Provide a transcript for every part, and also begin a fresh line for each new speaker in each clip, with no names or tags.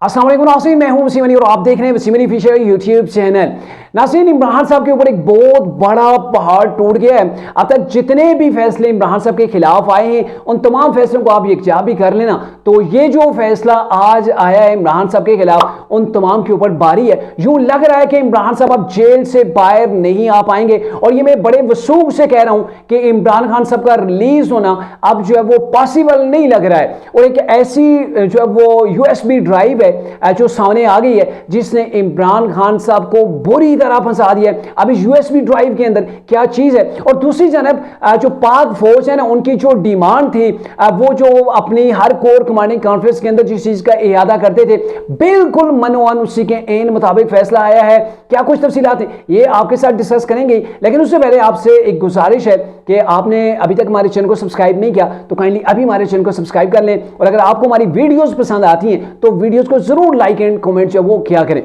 अस्सलाम वालेकुम नाज़रीन, मैं हूं वसीम अली और आप देख रहे हैं Wasim Ali official YouTube channel. नाज़रीन, इमरान साहब के ऊपर एक बहुत बड़ा पहाड़ टूट गया है। अब तक जितने भी फैसले इमरान साहब के खिलाफ आए हैं उन तमाम फैसलों को आप यकजा भी कर लेना, तो ये जो फैसला आज आया है इमरान साहब के खिलाफ उन तमाम के ऊपर भारी है। यूं लग रहा है कि इमरान साहब अब जेल से बाहर नहीं आ पाएंगे और ये मैं बड़े वसूख से कह रहा हूं कि इमरान खान साहब का रिलीज होना अब जो है वो पॉसिबल नहीं लग रहा है। और एक ऐसी जो है वो यूएसबी ड्राइव है जो सामने आ गई है जिसने इमरान खान साहब को बुरी तरह फंसा दिया है। अब इस यूएसबी ड्राइव के अंदर क्या चीज है, और दूसरी जानब जो पाक फौज है ना, उनकी जो डिमांड थी वो जो अपनी हर कोर कमांडिंग कॉन्फ्रेंस के अंदर जिस चीज का इरादा करते थे बिल्कुल मनोवान उसी के एन मुताबिक फैसला आया है। क्या कुछ तफसीलात हैं ये आपके साथ डिस्कस करेंगे, लेकिन उससे पहले आपसे एक गुजारिश है कि आपने अभी तक हमारे चैनल को सब्सक्राइब नहीं किया तो काइंडली अभी हमारे चैनल को सब्सक्राइब कर लें, और अगर आपको हमारी वीडियोस पसंद आती हैं तो वीडियोस को जरूर लाइक एंड कमेंट जो वो किया करें।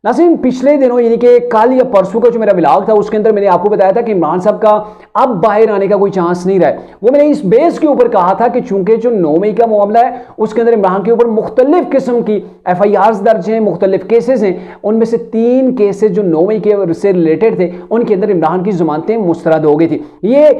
नाज़रीन, पिछले दिनों यानी कि कल या परसों का जो मेरा व्लॉग था उसके अंदर मैंने आपको बताया था कि इमरान साहब का अब बाहर आने का कोई चांस नहीं रहा है। वो मैंने इस बेस के ऊपर कहा था कि चूंकि जो 9 मई का मामला है उसके अंदर इमरान के ऊपर मुख्तलिफ किस्म की FIRs दर्ज हैं, मुख्तलिफ केसेस हैं। उनमें से 3 केसेस जो 9 मई के से रिलेटेड थे उनके अंदर इमरान की जमानतें मुस्तरद हो गई थी। ये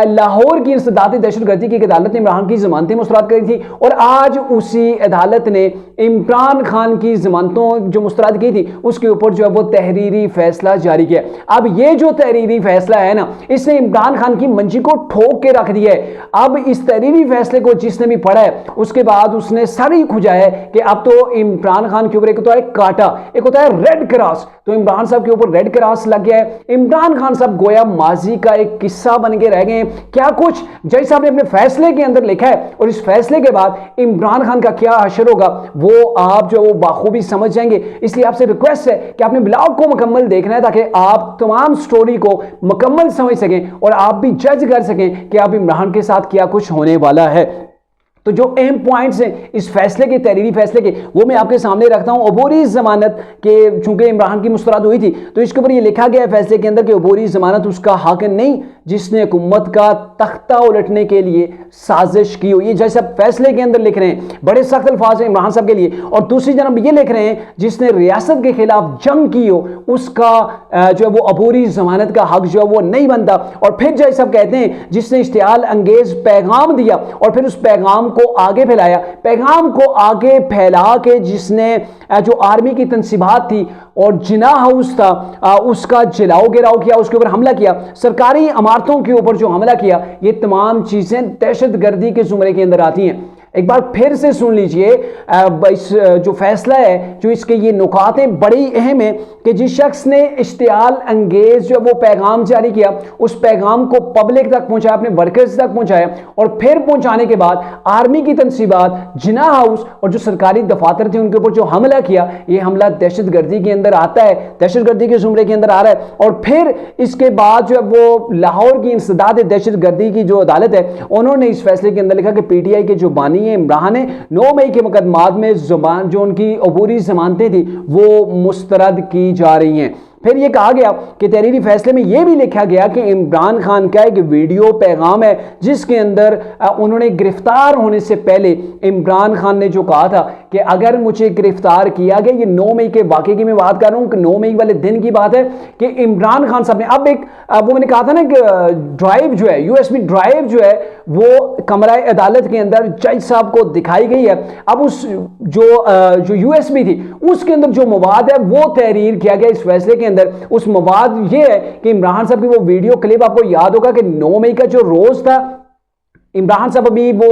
लाहौर की इंसदाद दहशतगर्दी की अदालत ने इमरान की जमानतें मुस्तरद करी थी और आज उसी अदालत ने इमरान खान की जमानतों जो मुस्तरद की थी उसके ऊपर जो है वो तहरीरी फैसला जारी किया। अब ये जो तहरीरी फैसला है ना, इसने इमरान खान की मंजी को ठोक के रख दिया है। अब इस तहरीरी फैसले को जिसने भी पढ़ा है उसके बाद उसने सर ही खुजा है कि अब तो इमरान खान के ऊपर एक होता है काटा, एक होता है रेड क्रॉस, तो इमरान साहब के ऊपर रेड क्रॉस लग गया है। इमरान खान साहब गोया माजी का एक किस्सा बन के रह गए हैं। क्या कुछ जज साहब ने अपने फैसले के अंदर लिखा है और इस फैसले के बाद इमरान खान का क्या हशर होगा वो आप जो वो बाखूबी समझ जाएंगे। इसलिए आपसे रिक्वेस्ट है कि आपने ब्लॉग को मुकम्मल देखना है ताकि आप तमाम स्टोरी को मुकम्मल समझ सकें और आप भी जज कर सकें कि आप इमरान के साथ क्या कुछ होने वाला है। तो जो अहम पॉइंट्स हैं इस फैसले के, तहरीरी फैसले के, वो मैं आपके सामने रखता हूं। अबूरी जमानत के चूंकि इमरान की मुस्तरद हुई थी तो इसके ऊपर ये लिखा गया है फैसले के अंदर कि अबूरी जमानत उसका हक नहीं जिसने हुकूमत का तख्ता उलटने के लिए साजिश की हो। ये जैसे फैसले के अंदर लिख रहे हैं, बड़े सख्त अल्फाज हैं इमरान साहब के लिए। और दूसरी जानब ये लिख रहे हैं जिसने रियासत के खिलाफ जंग की हो उसका जो है वो अबूरी जमानत का हक जो है वो नहीं बनता। और फिर जैसे सब कहते हैं जिसने इश्तियाल अंगेज पैगाम दिया और फिर उस पैगाम को आगे फैलाया, पैगाम को आगे फैला के जिसने जो आर्मी की तनसीबात थी और जिना हाउस था उसका जलाओ गिराओ किया, उसके ऊपर हमला किया, सरकारी इमारतों के ऊपर जो हमला किया, ये तमाम चीजें दहशतगर्दी के जुमरे के अंदर आती हैं। एक बार फिर से सुन लीजिए इस जो फैसला है जो इसके ये नुकात हैं बड़ी अहम है कि जिस शख्स ने इश्तियाल अंगेज जो वो पैगाम जारी किया उस पैगाम को पब्लिक तक पहुंचाया, अपने वर्कर्स तक पहुंचाया और फिर पहुंचाने के बाद आर्मी की तनसीबात, जिना हाउस और जो सरकारी दफातर थे उनके ऊपर जो हमला किया, ये हमला दहशतगर्दी के अंदर आता है, दहशतगर्दी के जुमरे के अंदर आ रहा है। और फिर इसके बाद जो है वो लाहौर की इंसदाद दहशतगर्दी की जो अदालत है उन्होंने इस फैसले के अंदर लिखा कि PTI के जो बानी इमरान है 9 मई के मुकदमात में जुबान जो उनकी अबूरी जमानतें थी वो मुस्तरद की जा रही हैं। फिर ये कहा गया कि तहरीरी फैसले में ये भी लिखा गया कि इमरान खान का एक वीडियो पैगाम है जिसके अंदर उन्होंने गिरफ्तार होने से पहले इमरान खान ने जो कहा था कि अगर मुझे गिरफ्तार किया गया, ये 9 मई के वाक़े की मैं बात कर रहा हूँ कि 9 मई वाले दिन की बात है कि इमरान खान साहब ने अब एक वो मैंने कहा था ना कि ड्राइव जो है USB ड्राइव जो है वो कमरा अदालत के अंदर जज साहब को दिखाई गई है। अब उस जो USB थी उसके अंदर जो मवाद है वो तहरीर किया गया इस फैसले के अंदर। उस मवाद ये है कि इमरान साहब की वो वीडियो क्लिप आपको याद होगा कि 9 मई का जो रोज था इमरान साहब अभी वो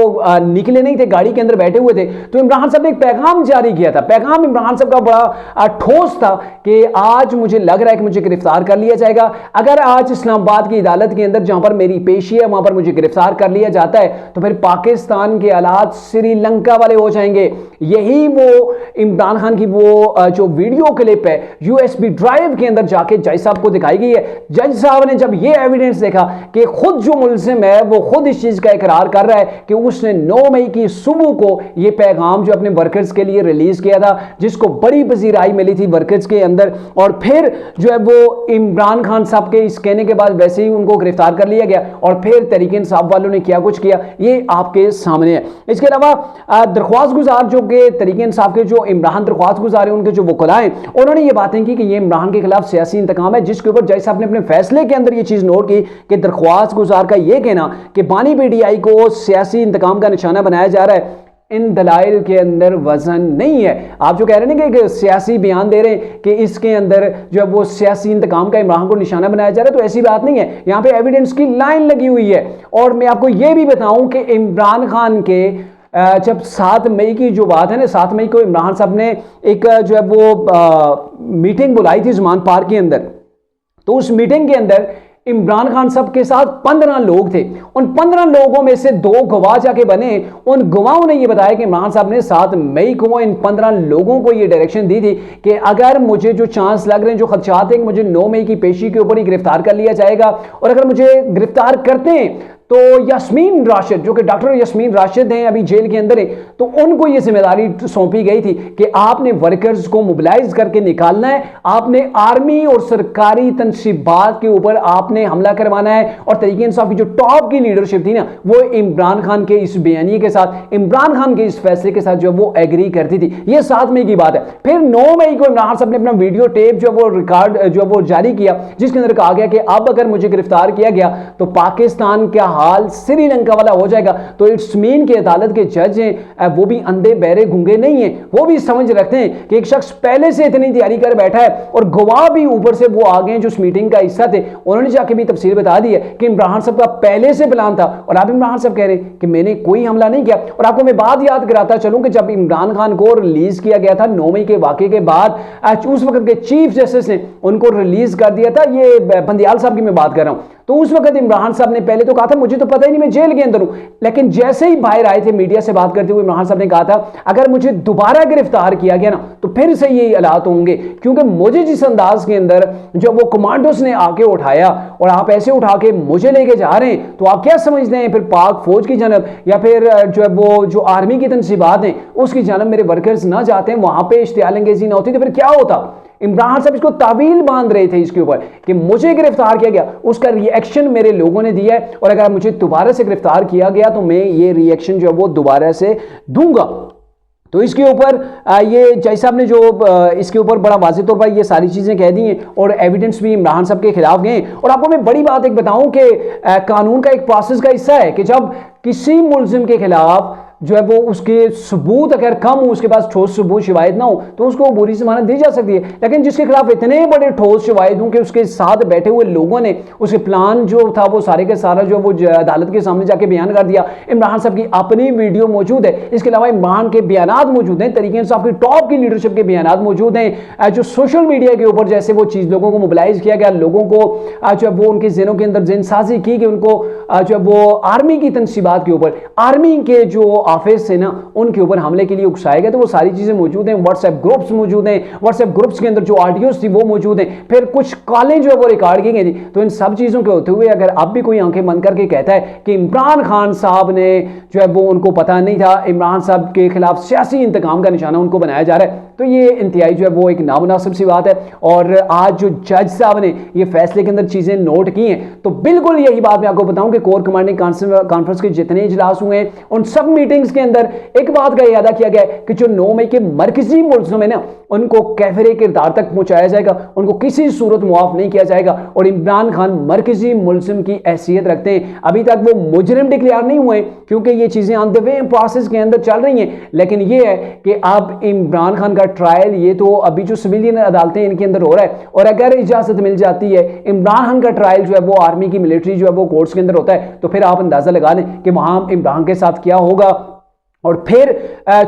निकले नहीं थे, गाड़ी के अंदर बैठे हुए थे, तो इमरान साहब ने एक पैगाम जारी किया था। पैगाम इमरान साहब का बड़ा ठोस था कि आज मुझे लग रहा है कि मुझे गिरफ्तार कर लिया जाएगा। अगर आज इस्लामाबाद की अदालत के अंदर जहां पर मेरी पेशी है वहां पर मुझे गिरफ्तार कर लिया जाता है तो फिर पाकिस्तान के हालात श्रीलंका वाले हो जाएंगे। यही वो इमरान खान की वो जो वीडियो क्लिप है USB ड्राइव के अंदर जाके जज साहब को दिखाई गई है। जज साहब ने जब ये एविडेंस देखा कि खुद जो मुल्जिम है वो खुद इस चीज का اقرار کر رہا ہے کہ اس نے 9 مئی کی صبح کو یہ پیغام جو اپنے ورکرز کے لیے ریلیز کیا تھا، جس کو بڑی پذیرائی ملی تھی ورکرز کے اندر، اور پھر جو ہے وہ عمران خان صاحب کے اس کہنے کے بعد ویسے ہی ان کو گرفتار کر لیا گیا، اور پھر تحریک انصاف والوں نے کیا کچھ کیا یہ آپ کے سامنے ہے۔ اس کے علاوہ درخواست گزار جو کہ تحریک انصاف کے جو عمران درخواست گزار ہیں، ان کے جو وکلاء ہیں، انہوں نے یہ باتیں کی کہ یہ عمران کے خلاف سیاسی انتقام ہے، جس کے اوپر جج صاحب نے اپنے فیصلے کے اندر یہ چیز نوٹ کی کہ درخواست گزار کا یہ کہنا کہ بانی پی ٹی آئی کو سیاسی انتقام کا نشانہ بنایا جا رہا ہے، ان دلائل کے اندر وزن نہیں ہے۔ آپ جو کہہ رہے ہیں کہ سیاسی بیان دے رہے ہیں کہ اس کے اندر جو ہے وہ سیاسی انتقام کا عمران کو نشانہ بنایا جا رہا ہے، تو ایسی بات نہیں ہے، یہاں پہ ایویڈنس کی لائن لگی ہوئی ہے۔ اور میں آپ کو یہ بھی بتاؤں کہ عمران خان کے جب 7 مئی کی جو بات ہے نا، 7 مئی کو عمران صاحب نے ایک جو ہے وہ میٹنگ بلائی تھی زمان پارک کے اندر، تو اس میٹنگ کے اندر عمران خان صاحب کے ساتھ 15 لوگ تھے، ان 15 لوگوں میں سے 2 گواہ جا کے بنے، ان گواہوں نے یہ بتایا کہ عمران صاحب نے 7 مئی کو ان 15 لوگوں کو یہ ڈائریکشن دی تھی کہ اگر مجھے جو چانس لگ رہے ہیں، جو خدشات ہیں کہ مجھے 9 مئی کی پیشی کے اوپر ہی گرفتار کر لیا جائے گا، اور اگر مجھے گرفتار کرتے ہیں تو یاسمین راشد جو کہ ڈاکٹر یاسمین راشد ہیں ابھی جیل کے اندر ہیں، تو ان کو یہ ذمہ داری سونپی گئی تھی کہ آپ نے ورکرز کو موبلائز کر کے نکالنا ہے، آپ نے آرمی اور سرکاری تنصیبات کے اوپر آپ نے حملہ کروانا ہے، اور تحریک انصاف کی جو ٹاپ کی لیڈرشپ تھی نا، وہ عمران خان کے اس بیانیے کے ساتھ، عمران خان کے اس فیصلے کے ساتھ جو وہ ایگری کرتی تھی۔ یہ 7 مئی کی بات ہے۔ پھر 9 مئی کو عمران صاحب نے اپنا ویڈیو ٹیپ جو وہ ریکارڈ جو وہ جاری کیا، جس کے اندر کہا گیا کہ اب اگر مجھے گرفتار کیا گیا تو پاکستان کا حال سری لنکا والا ہو جائے گا۔ تو اٹس مین کے عدالت کے جج ہیں وہ بھی اندھے بہرے گونگے نہیں ہیں، وہ بھی سمجھ رکھتے ہیں کہ ایک شخص پہلے سے اتنی تیاری کر بیٹھا ہے، اور گواہ بھی اوپر سے وہ آگے ہیں جو اس میٹنگ کا حصہ تھے، انہوں نے جا کے بھی تفصیل بتا دی ہے کہ عمران صاحب کا پہلے سے پلان تھا، اور اب عمران صاحب کہہ رہے ہیں کہ میں نے کوئی حملہ نہیں کیا۔ اور آپ کو میں بات یاد کراتا چلوں کہ جب عمران خان کو ریلیز کیا گیا تھا 9 مئی کے واقعے کے بعد، اس وقت کے چیف جسٹس نے ان کو ریلیز کر دیا تھا، یہ بندیال صاحب کی میں بات کر رہا ہوں۔ تو اس وقت عمران صاحب نے پہلے تو کہا تھا مجھے تو پتہ ہی نہیں، میں جیل کے اندر ہوں، لیکن جیسے ہی باہر آئے تھے میڈیا سے بات کرتے ہوئے عمران صاحب نے کہا تھا اگر مجھے دوبارہ گرفتار کیا گیا نا تو پھر سے یہی حالات ہوں گے، کیونکہ مجھے جس انداز کے اندر جو وہ کمانڈوز نے آ کے اٹھایا، اور آپ ایسے اٹھا کے مجھے لے کے جا رہے ہیں، تو آپ کیا سمجھتے ہیں پھر پاک فوج کی جانب یا پھر جو ہے وہ جو آرمی کی تنصیبات ہیں اس کی جانب میرے ورکرز نہ جاتے ہیں، وہاں پہ اشتعال انگیزی نہ ہوتی تو پھر کیا ہوتا؟ عمران صاحب اس کو تعویل باندھ رہے تھے اس کے اوپر کہ مجھے گرفتار کیا گیا، اس کا ری ایکشن میرے لوگوں نے دیا ہے، اور اگر مجھے دوبارہ سے گرفتار کیا گیا تو میں یہ ری ایکشن جو ہے وہ دوبارہ سے دوں گا۔ تو اس کے اوپر یہ جج صاحب نے جو اس کے اوپر بڑا واضح طور پر یہ ساری چیزیں کہہ دی ہیں، اور ایویڈنس بھی عمران صاحب کے خلاف گئے ہیں۔ اور آپ کو میں بڑی بات ایک بتاؤں کہ قانون کا ایک پروسیس کا حصہ ہے کہ جب کسی ملزم کے خلاف جو ہے وہ اس کے ثبوت اگر کم ہو، اس کے پاس ٹھوس ثبوت شواہد نہ ہو، تو اس کو عبوری ضمانت دی جا سکتی ہے، لیکن جس کے خلاف اتنے بڑے ٹھوس شواہد ہوں کہ اس کے ساتھ بیٹھے ہوئے لوگوں نے اس کے پلان جو تھا وہ سارے کے سارا جو وہ عدالت کے سامنے جا کے بیان کر دیا۔ عمران صاحب کی اپنی ویڈیو موجود ہے، اس کے علاوہ عمران کے بیانات موجود ہیں، تحریک انصاف کی ٹاپ کی لیڈرشپ کے بیانات موجود ہیں، جو سوشل میڈیا کے اوپر جیسے وہ چیز لوگوں کو موبلائز کیا گیا، لوگوں کو جو ہے وہ ان کے ذہنوں کے اندر ذہن سازی کی کہ ان کو جو ہے وہ آرمی کی تنصیبات کے اوپر، آرمی کے جو آفس سے نا ان کے اوپر حملے کے لیے اکسائے گئے، تو وہ ساری چیزیں موجود ہیں، واٹس ایپ گروپس موجود ہیں، واٹس ایپ گروپس کے اندر جو آڈیوز تھی وہ موجود ہیں، پھر کچھ کالیں جو ہے وہ ریکارڈ کی گئی تھی۔ تو ان سب چیزوں کے ہوتے ہوئے اگر اب بھی کوئی آنکھیں بند کر کے کہتا ہے کہ عمران خان صاحب نے جو ہے وہ ان کو پتہ نہیں تھا، عمران صاحب کے خلاف سیاسی انتقام کا نشانہ ان کو بنایا جا رہا ہے، تو یہ انتہائی جو ہے وہ ایک نامناسب سی بات ہے۔ اور آج جو جج صاحب نے یہ فیصلے کے اندر چیزیں نوٹ کی ہیں، تو بالکل یہی بات میں آپ کو بتاؤں کہ کور کمانڈنگ کانفرنس کے جتنے اجلاس ہوئے ہیں ان سب میٹنگز کے اندر ایک بات کا اعادہ کیا گیا ہے کہ جو 9 مئی کے مرکزی ملزم ہیں نا ان کو کیفر کردار تک پہنچایا جائے گا، ان کو کسی صورت معاف نہیں کیا جائے گا، اور عمران خان مرکزی ملزم کی حیثیت رکھتے ہیں۔ ابھی تک وہ مجرم ڈکلیئر نہیں ہوئے کیونکہ یہ چیزیں آن دی وے پروسیس کے اندر چل رہی ہیں، لیکن یہ ہے کہ اب عمران خان کا ٹرائل یہ تو ابھی جو سویلین عدالتیں ان کے اندر ہو رہا ہے، اور اگر اجازت مل جاتی ہے عمران خان کا ٹرائل جو ہے وہ آرمی کی ملٹری جو ہے وہ کورٹس کے اندر ہوتا ہے، تو پھر آپ اندازہ لگا لیں کہ وہاں عمران کے ساتھ کیا ہوگا۔ اور پھر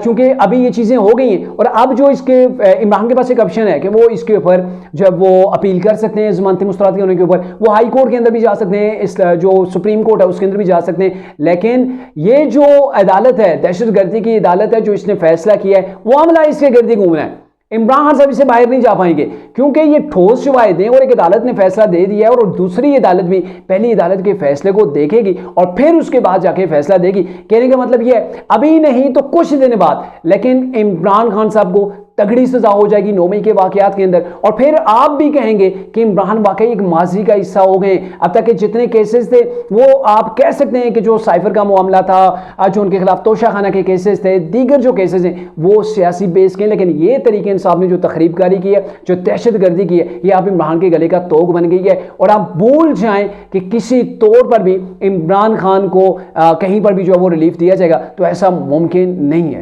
چونکہ ابھی یہ چیزیں ہو گئی ہیں، اور اب جو اس کے عمران کے پاس ایک آپشن ہے کہ وہ اس کے اوپر جب وہ اپیل کر سکتے ہیں ضمانتی مسترد ہونے کے اوپر، وہ ہائی کورٹ کے اندر بھی جا سکتے ہیں، اس جو سپریم کورٹ ہے اس کے اندر بھی جا سکتے ہیں، لیکن یہ جو عدالت ہے دہشت گردی کی عدالت ہے جو اس نے فیصلہ کیا ہے وہ عملہ اس کے گردی گھومنا ہے۔ इमरान खान साहब इससे बाहर नहीं जा पाएंगे, क्योंकि ये ठोस शवाहिद हैं और एक अदालत ने फैसला दे दिया है और दूसरी अदालत भी पहली अदालत के फैसले को देखेगी और फिर उसके बाद जाके फैसला देगी। कहने का मतलब ये है अभी नहीं तो कुछ दिन बाद, लेकिन इमरान खान साहब को तगड़ी सजा हो जाएगी 9 मई के वाकयात के अंदर। और फिर आप भी कहेंगे कि इमरान वाकई एक माजी का हिस्सा हो गए। अब तक के जितने केसेस थे वो आप कह सकते हैं कि जो साइफर का मामला था, जो उनके खिलाफ तोशाखाना के केसेस थे, दीगर जो केसेस हैं वो सियासी बेस के, लेकिन ये तरीके इंसाफ ने जो तखरीबकारी की है, जो दहशत गर्दी की है, ये आप इमरान के गले का तोग बन गई है। और आप भूल जाएं कि किसी तौर पर भी इमरान खान को कहीं पर भी जो है वो रिलीफ दिया जाएगा, तो ऐसा मुमकिन नहीं है।